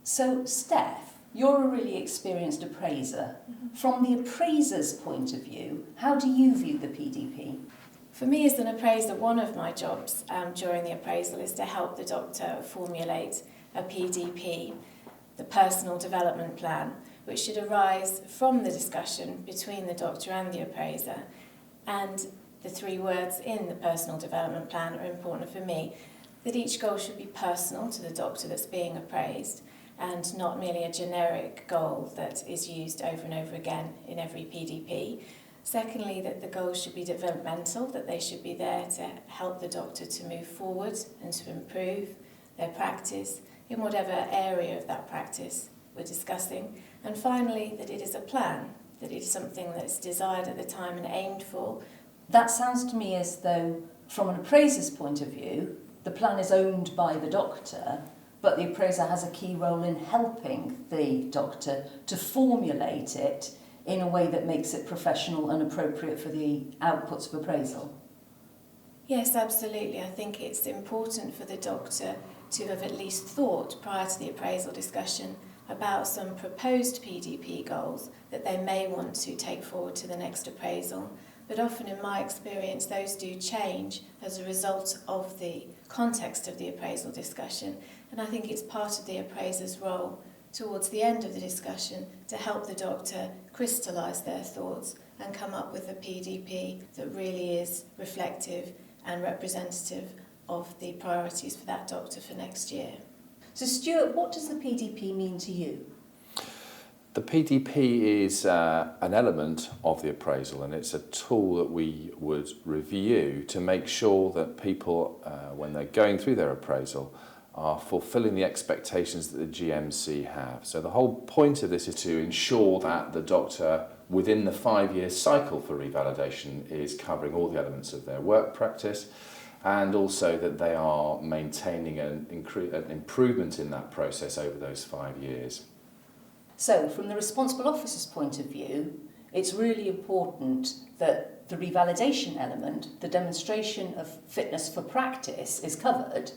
So, Steph, you're a really experienced appraiser. From the appraiser's point of view, how do you view the PDP? For me as an appraiser, one of my jobs during the appraisal is to help the doctor formulate a PDP, the personal development plan, which should arise from the discussion between the doctor and the appraiser. And the three words in the personal development plan are important for me, that each goal should be personal to the doctor that's being appraised and not merely a generic goal that is used over and over again in every PDP. Secondly, that the goals should be developmental, that they should be there to help the doctor to move forward and to improve their practice in whatever area of that practice we're discussing. And finally, that it is a plan, that it is something that's desired at the time and aimed for. That sounds to me as though, from an appraiser's point of view, the plan is owned by the doctor, but the appraiser has a key role in helping the doctor to formulate it in a way that makes it professional and appropriate for the outputs of appraisal. Yes, absolutely. I think it's important for the doctor to have at least thought prior to the appraisal discussion about some proposed PDP goals that they may want to take forward to the next appraisal. But often in my experience, those do change as a result of the context of the appraisal discussion. And I think it's part of the appraiser's role towards the end of the discussion to help the doctor crystallise their thoughts and come up with a PDP that really is reflective and representative of the priorities for that doctor for next year. So Stuart, what does the PDP mean to you? The PDP is an element of the appraisal, and it's a tool that we would review to make sure that people, when they're going through their appraisal, are fulfilling the expectations that the GMC have. So the whole point of this is to ensure that the doctor, within the 5-year cycle for revalidation, is covering all the elements of their work practice, and also that they are maintaining an improvement in that process over those 5 years. So, from the responsible officer's point of view, it's really important that the revalidation element, the demonstration of fitness for practice, is covered,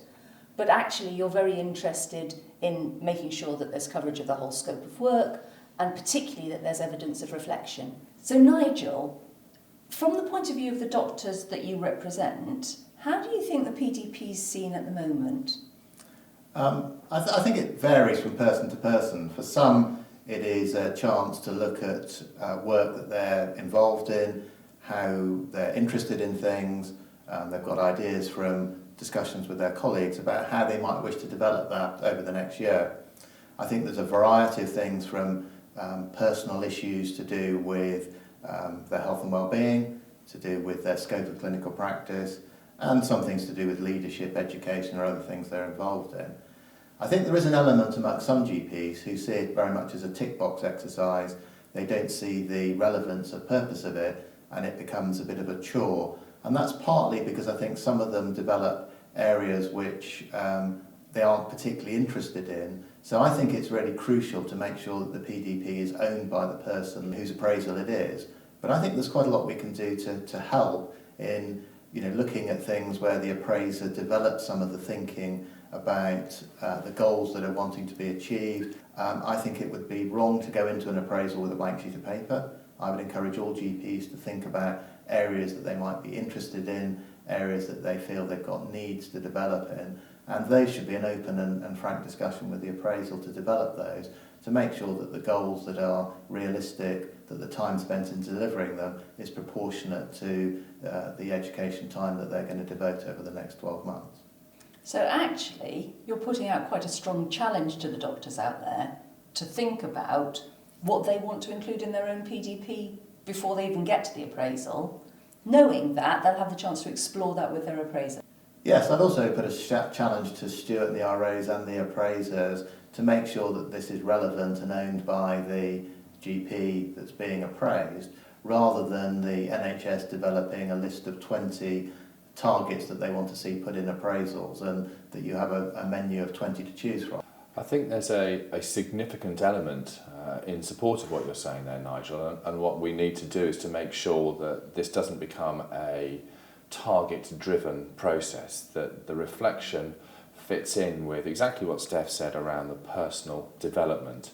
but actually you're very interested in making sure that there's coverage of the whole scope of work, and particularly that there's evidence of reflection. So Nigel, from the point of view of the doctors that you represent, how do you think the PDP is seen at the moment? I think it varies from person to person. For some, it is a chance to look at work that they're involved in, how they're interested in things. They've got ideas from discussions with their colleagues about how they might wish to develop that over the next year. I think there's a variety of things from personal issues to do with their health and well-being, to do with their scope of clinical practice, and some things to do with leadership, education, or other things they're involved in. I think there is an element among some GPs who see it very much as a tick box exercise. They don't see the relevance or purpose of it, and it becomes a bit of a chore. And that's partly because I think some of them develop areas which they aren't particularly interested in. So I think it's really crucial to make sure that the PDP is owned by the person whose appraisal it is. But I think there's quite a lot we can do to help in looking at things where the appraiser develops some of the thinking about the goals that are wanting to be achieved. I think it would be wrong to go into an appraisal with a blank sheet of paper. I would encourage all GPs to think about areas that they might be interested in, areas that they feel they've got needs to develop in, and those should be an open and frank discussion with the appraisal to develop those, to make sure that the goals that are realistic, that the time spent in delivering them is proportionate to the education time that they're going to devote over the next 12 months. So actually, you're putting out quite a strong challenge to the doctors out there to think about what they want to include in their own PDP before they even get to the appraisal, knowing that they'll have the chance to explore that with their appraiser. Yes, I'd also put a challenge to Stuart and the RAs and the appraisers to make sure that this is relevant and owned by the GP that's being appraised, rather than the NHS developing a list of 20 targets that they want to see put in appraisals and that you have a menu of 20 to choose from. I think there's a significant element in support of what you're saying there, Nigel, and what we need to do is to make sure that this doesn't become a target-driven process, that the reflection fits in with exactly what Steph said around the personal development.